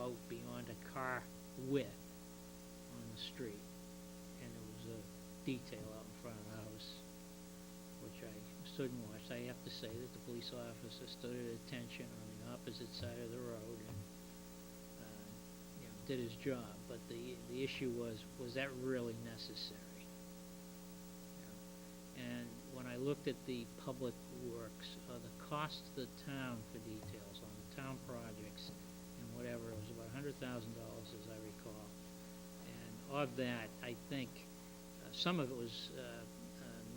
out beyond a car width on the street, and there was a detail out in front of the house, which I stood and watched. I have to say that the police officer stood at attention on the opposite side of the road and did his job. But the issue was that really necessary? And when I looked at the public works, the cost to the town for details on the town projects and whatever, it was about $100,000 as I recall. And of that, I think some of it was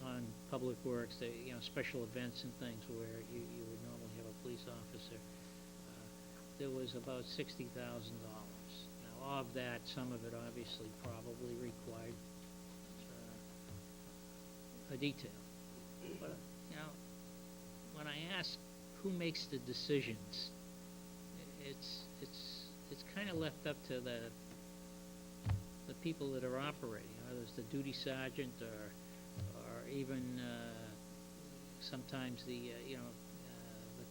non-public works, special events and things where you would normally have a police officer. There was about $60,000. Now, of that, some of it obviously probably required a detail. But, when I ask who makes the decisions, it's kind of left up to the people that are operating, whether it's the duty sergeant or even sometimes the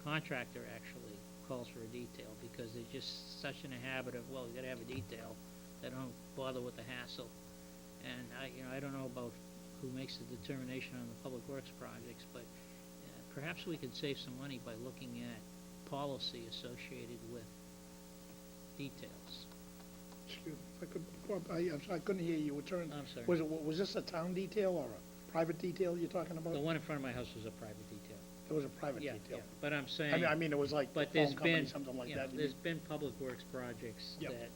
contractor actually calls for a detail because they're just such in a habit of, well, you got to have a detail. They don't bother with the hassle. And I don't know about who makes the determination on the public works projects, but perhaps we could save some money by looking at policy associated with details. Excuse me, if I could, I couldn't hear you. I'm sorry. Was this a town detail or a private detail you're talking about? The one in front of my house was a private detail. It was a private Yeah, detail. but I'm saying. I mean, it was like But the there's phone company, been, something like that. there's been public works projects Yep. that,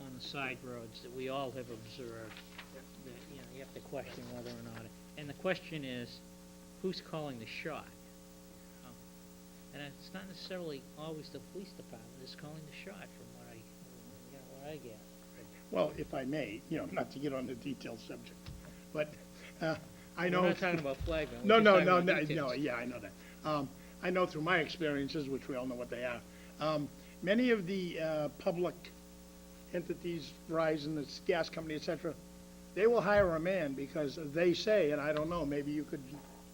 on the side roads, that we all have observed, that, you have to question whether or not, and the question is, who's calling the shot? And it's not necessarily always the police department that's calling the shot, from what I get. Well, if I may, not to get on the detailed subject, but I know. We're not talking about Flagman. No, we're just no, talking no, about no, details. yeah, I know that. I know through my experiences, which we all know what they are, many of the public entities, Verizon, the gas company, et cetera, they will hire a man because they say, and I don't know, maybe you could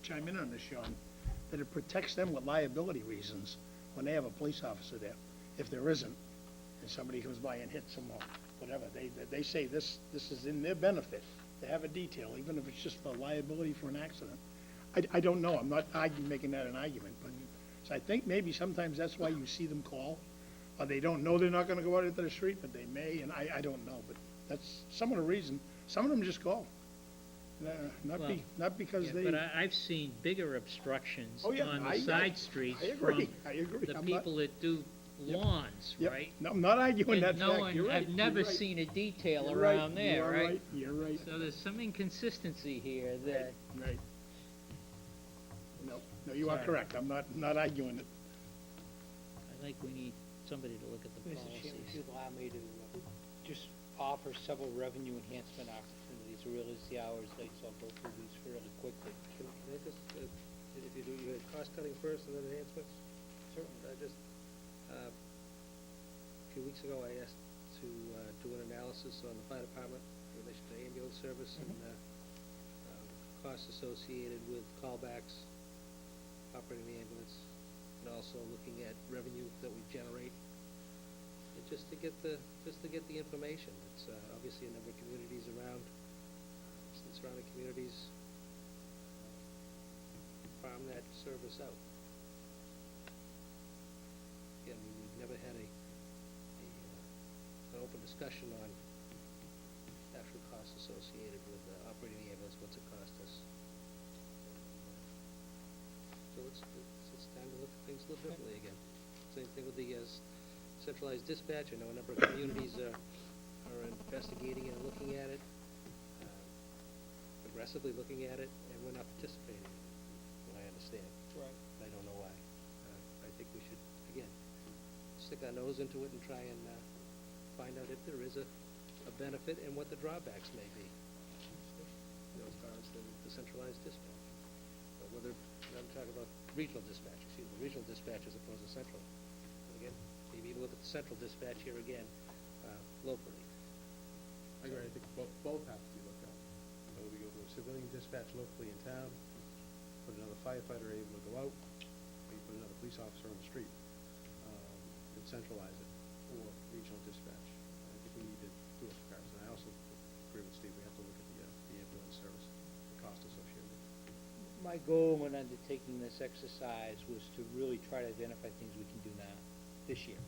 chime in on this, Sean, that it protects them with liability reasons when they have a police officer there. If there isn't, and somebody comes by and hits them or whatever, they say this is in their benefit to have a detail, even if it's just for liability for an accident. I don't know, I'm not making that an argument, but so I think maybe sometimes that's why you see them call, or they don't know they're not gonna go out into the street, but they may, and I don't know, but that's some of the reason. Some of them just call. Not because Yeah, they. but I've seen bigger obstructions Oh, yeah, on the side streets I agree. from the I'm people that do lawns, Yep. right? No, I'm not arguing that And no fact. one, You're right. I've never You're right. seen a detail You're right. around there, You're right? You're right. So there's some inconsistency here that, Right. No, you are Sorry. correct. I'm not arguing it. I think we need somebody to look at the Mr. Chairman, if policies. you'd allow me to just offer several revenue enhancement opportunities, I realize the hours late, so I'll go through these fairly quickly. Can I just, if you do, you had cost cutting first and then enhancements? Certainly. A few weeks ago, I asked to do an analysis on the fire department in relation to ambulance service and costs associated with callbacks, operating the ambulance, and also looking at revenue that we generate. And just to get the information. It's obviously a number of communities around, some surrounding communities farm that service out. Again, we've never had an open discussion on actual costs associated with operating the ambulance. What's it cost us? So it's time to look at things a little differently again. Same thing with the centralized dispatch. I know a number of communities are investigating and looking at it, aggressively looking at it, and we're not participating, what I understand. Right. I don't know why. I think we should, again, stick our nose into it and try and find out if there is a benefit and what the drawbacks may be, as far as the centralized dispatch. But whether, I'm talking about regional dispatch, regional dispatch as opposed to central. And again, maybe even look at the central dispatch here again, locally. I agree, I think both have to be looked at. Whether we go to a civilian dispatch locally in town, put another firefighter able to go out, maybe put another police officer on the street, and centralize it, or regional dispatch. My goal when undertaking this exercise was to really try to identify things we can do now, this year.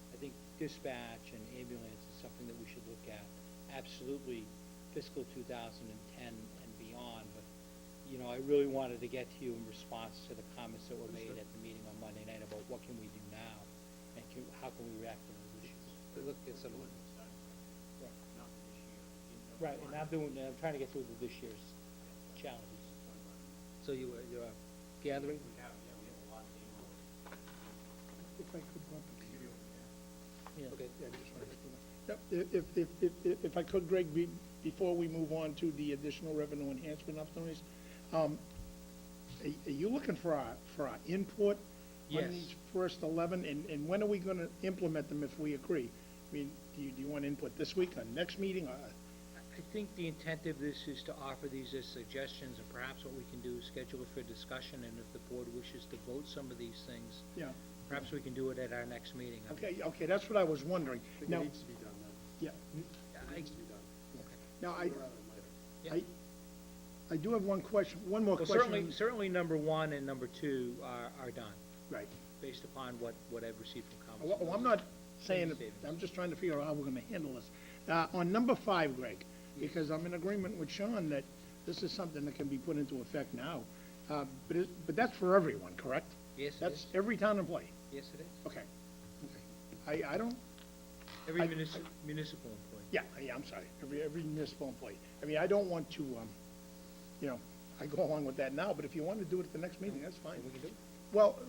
I think dispatch and ambulance is something that we should look at, absolutely fiscal 2010 and beyond, but, you know, I really wanted to get to you in response to the comments that were made at the meeting on Monday night about what can we do now, and how can we react to those issues. We're looking at some, Right, and I'm trying to get through this year's challenges. so you are gathering? If I could, Yeah. Okay. If I could, Greg, before we move on to the additional revenue enhancement opportunities, are you looking for our input Yes. on these first 11, and when are we gonna implement them if we agree? I mean, do you want input this week, or next meeting, or? I think the intent of this is to offer these as suggestions, and perhaps what we can do is schedule it for discussion, and if the board wishes to vote some of these things, Yeah, perhaps we can do it at our next meeting. okay, that's what I was wondering. I think Now, it needs to be done then. yeah, It needs to be done. now, Sooner rather than later. I do have one more Well, question. certainly number one and number two are done, Right. based upon what I've received from comments. Well, I'm not saying, Savings. I'm just trying to figure out how we're gonna handle this. On number 5, Greg, because I'm in agreement with Sean that this is something that can be put into effect now, but that's for everyone, correct? Yes, it That's is. every town employee? Yes, it is. Okay. I don't, Every I- municipal employee. yeah, I'm sorry, every municipal employee. I mean, I don't want to, I go along with that now, but if you want to do it at the next meeting, that's fine. We can do it. Well,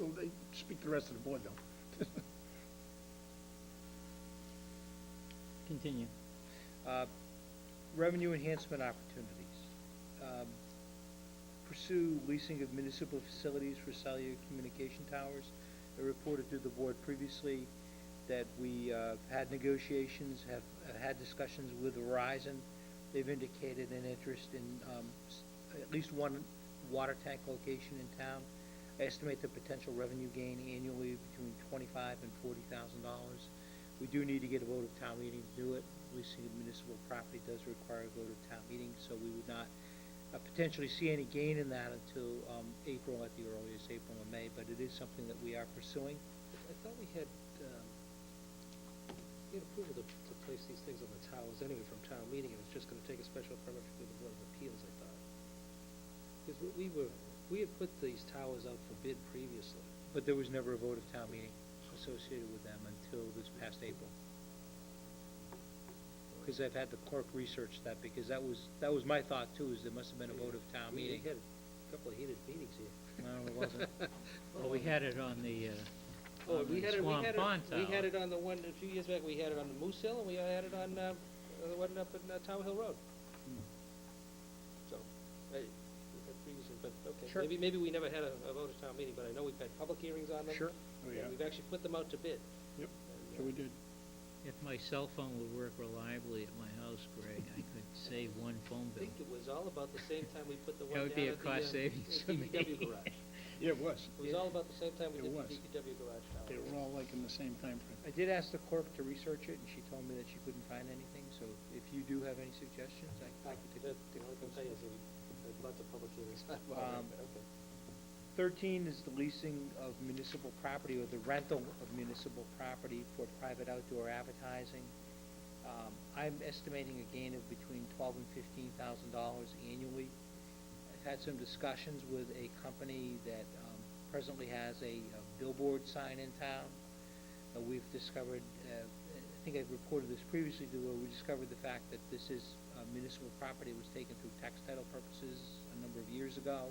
speak to the rest of the board, though. Continue. Revenue enhancement opportunities. Pursue leasing of municipal facilities for cellular communication towers. I reported to the board previously that we had negotiations, have had discussions with Verizon. They've indicated an interest in at least one water tank location in town. I estimate the potential revenue gain annually between $25,000 and $40,000. We do need to get a vote of town meeting to do it. Leasing of municipal property does require a vote of town meeting, so we would not potentially see any gain in that until April at the earliest, April and May, but it is something that we are pursuing. I thought we had approval to place these things on the towers anyway from town meeting, and it's just gonna take a special permit through the Board of Appeals, I thought. Because we had put these towers out for bid previously. But there was never a vote of town meeting associated with them until this past April. Because I've had the clerk research that, because that was my thought too, is there must have been a vote of town meeting. We had a couple of heated meetings here. No, it wasn't. Well, we had it on the, Oh, on we the had it, Swan Pond Tower. we had it on the one, a few years back, we had it on the Moose Hill, and we had it on, the one up in Tower Hill Road. So, we had previously, but, okay. Sure. Maybe we never had a vote of town meeting, but I know we've had public hearings on them. Sure. Oh, and yeah. we've actually put them out to bid. Yep, And, so we did. If my cell phone would work reliably at my house, Greg, I could save one phone I bill. think it was all about the same time we put the That one would be down a at the, cost savings for me. DPW garage. Yeah, it was. It was all about the same time we It did the was. DPW garage tower. They were all like in the same time frame. I did ask the clerk to research it, and she told me that she couldn't find anything, so if you do have any suggestions, I could take The only thing I'll tell you is that we had lots of public hearings on it, but okay. 13 is the leasing of municipal property or the rental of municipal property for private outdoor advertising. I'm estimating a gain of between $12,000 and $15,000 annually. I've had some discussions with a company that presently has a billboard sign in town. We've discovered, I think I've reported this previously, we discovered the fact that this is municipal property that was taken through tax title purposes a number of years ago.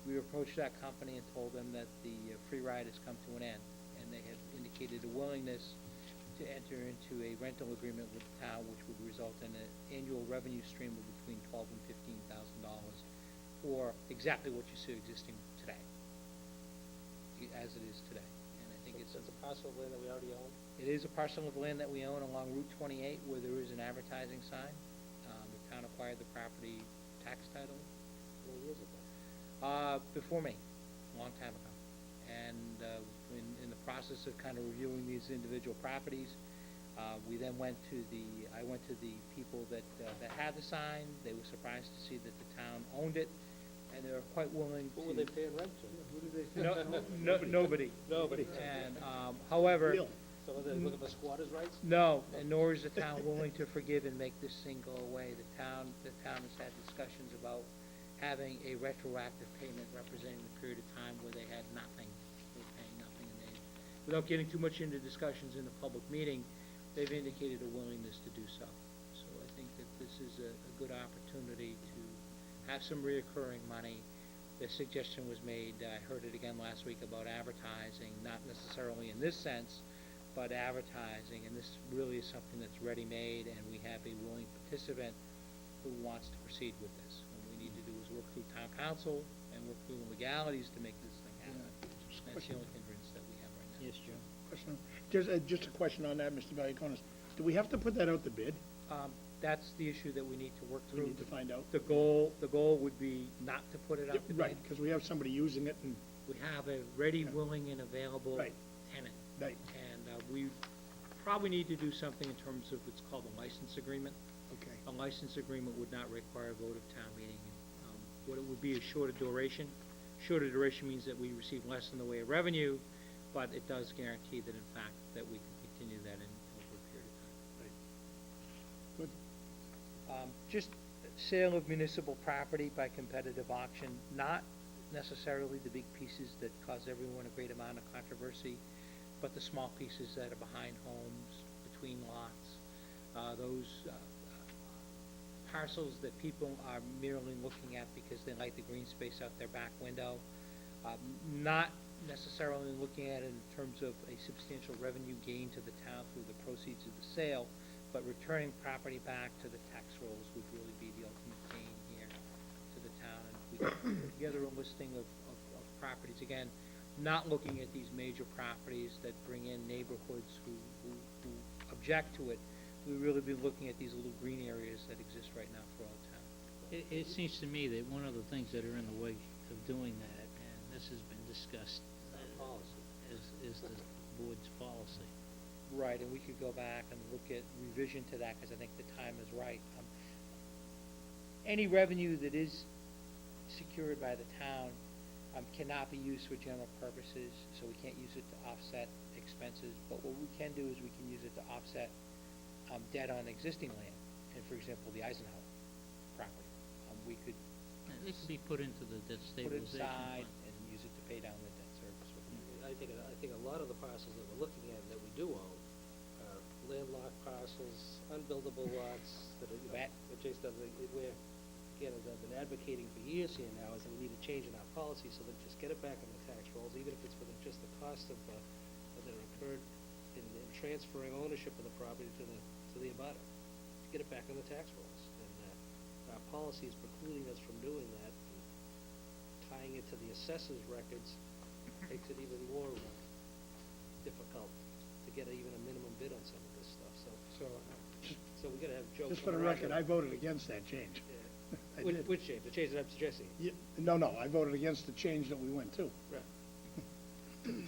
We approached that company and told them that the free ride has come to an end, and they have indicated a willingness to enter into a rental agreement with the town, which would result in an annual revenue stream of between $12,000 and $15,000 for exactly what you see existing today, as it is today. And I think it's It's a parcel of land that we already own. it is a parcel of land that we own along Route 28 where there is an advertising sign. The town acquired the property tax title Many years ago. before me, a long time ago. And in the process of kind of reviewing these individual properties, we then went to I went to the people that had the sign. They were surprised to see that the town owned it. and they're quite willing to. Who were they paying rent to? Who did they think? Nobody. Nobody. And, however, Real. So are they looking for squatters' rights? no, and nor is the town willing to forgive and make this thing go away. The town has had discussions about having a retroactive payment representing the period of time where they had nothing, they were paying nothing, and they, without getting too much into discussions in the public meeting, they've indicated a willingness to do so. So I think that this is a good opportunity to have some reoccurring money. The suggestion was made, I heard it again last week, about advertising, not necessarily in this sense, but advertising, and this really is something that's ready-made, and we have a willing participant who wants to proceed with this. And what we need to do is work through town council and work through the legalities to make this thing happen. That's the only hindrance that we have right now. Yes, Joe. Question, just a question on that, Mr. Valiakonis. Do we have to put that out to bid? That's the issue that we need to work We through. need to find out. The goal would be not to put it out to bid. Right, because we have somebody using it and, We have a ready, Yeah. willing, and available Right. tenant. right, And we probably need to do something in terms of what's called a license agreement. okay. A license agreement would not require a vote of town meeting. What it would be is shorter duration. Shorter duration means that we receive less in the way of revenue, but it does guarantee that in fact that we can continue that in over a period of time. Good. Just sale of municipal property by competitive auction, not necessarily the big pieces that cause everyone a great amount of controversy, but the small pieces that are behind homes, between lots, those parcels that people are merely looking at because they like the green space out their back window, not necessarily looking at it in terms of a substantial revenue gain to the town through the proceeds of the sale, but returning property back to the tax rolls would really be the ultimate gain here to the town. And we can put together a listing of properties, again, not looking at these major properties that bring in neighborhoods who object to it. We'd really be looking at these little green areas that exist right now throughout town. It seems to me that one of the things that are in the way of doing that, and this has been discussed, is the board's policy. Right, and we could go back and look at revision to that, because I think the time is right. Any revenue that is secured by the town cannot be used for general purposes, so we can't use it to offset expenses, but what we can do is we can use it to offset debt on existing land, and for example, the Eisenhower property. We could It could be put into the debt put it stabilization aside fund. and use it to pay down the debt service. I think a lot of the parcels that we're looking at that we do own are landlocked parcels, unbuildable lots that are, That- that Jason does, where, again, as I've been advocating for years here now, is that we need a change in our policy so that just get it back on the tax rolls, even if it's for just the cost of, that are incurred in transferring ownership of the property to the abutter, to get it back on the tax rolls. And, our policy is precluding us from doing that, and tying it to the assessor's records makes it even more difficult to get even a minimum bid on some of this stuff, so we gotta have Joe. Just for the come around record, and- I voted against that change. Yeah. I Which, did. which change? The change that I'm suggesting? No, I voted against the change that we went to, Right.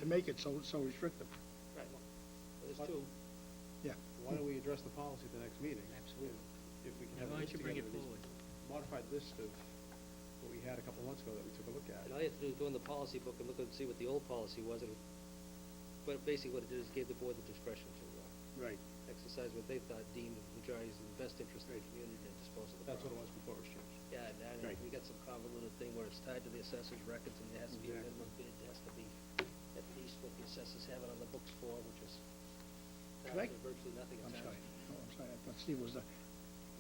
to make it so restrictive. Right. Well, there's two. Yeah. Why don't we address the policy at the next meeting? Absolutely. If we can Why have a don't list you bring it together, forward? these modified list of what we had a couple months ago that we took a look at. And all you have to do is go in the policy book and look and see what the old policy was, and, but basically what it did is gave the board the discretion to, Right. exercise what they thought deemed the majority's in the best interest of the community to dispose of the That's what it property. was before it was changed. Yeah, and Right. we got some convoluted thing where it's tied to the assessor's records, and there has to be a Exactly. minimum bid, it has to be at least what the assessors have it on the books for, which is Could I- virtually nothing in I'm town. sorry. Oh, I'm sorry, I thought Steve was there.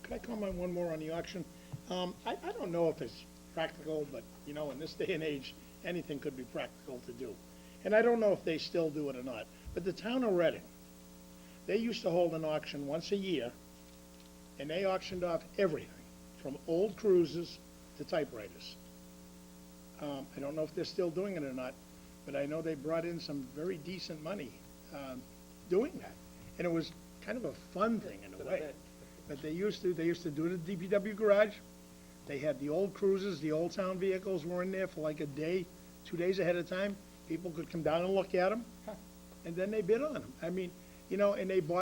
Could I comment one more on the auction? I don't know if it's practical, but, in this day and age, anything could be practical to do. And I don't know if they still do it or not, but the town of Reading, they used to hold an auction once a year, and they auctioned off everything, from old cruisers to typewriters. I don't know if they're still doing it or not, but I know they brought in some very decent money doing that. And it was kind of a fun thing in a way. But they used to do it at the DPW garage. They had the old cruisers, the old town vehicles were in there for like a day, 2 days ahead of time. People could come down and look at them, and then they bid on them. I mean, and they bought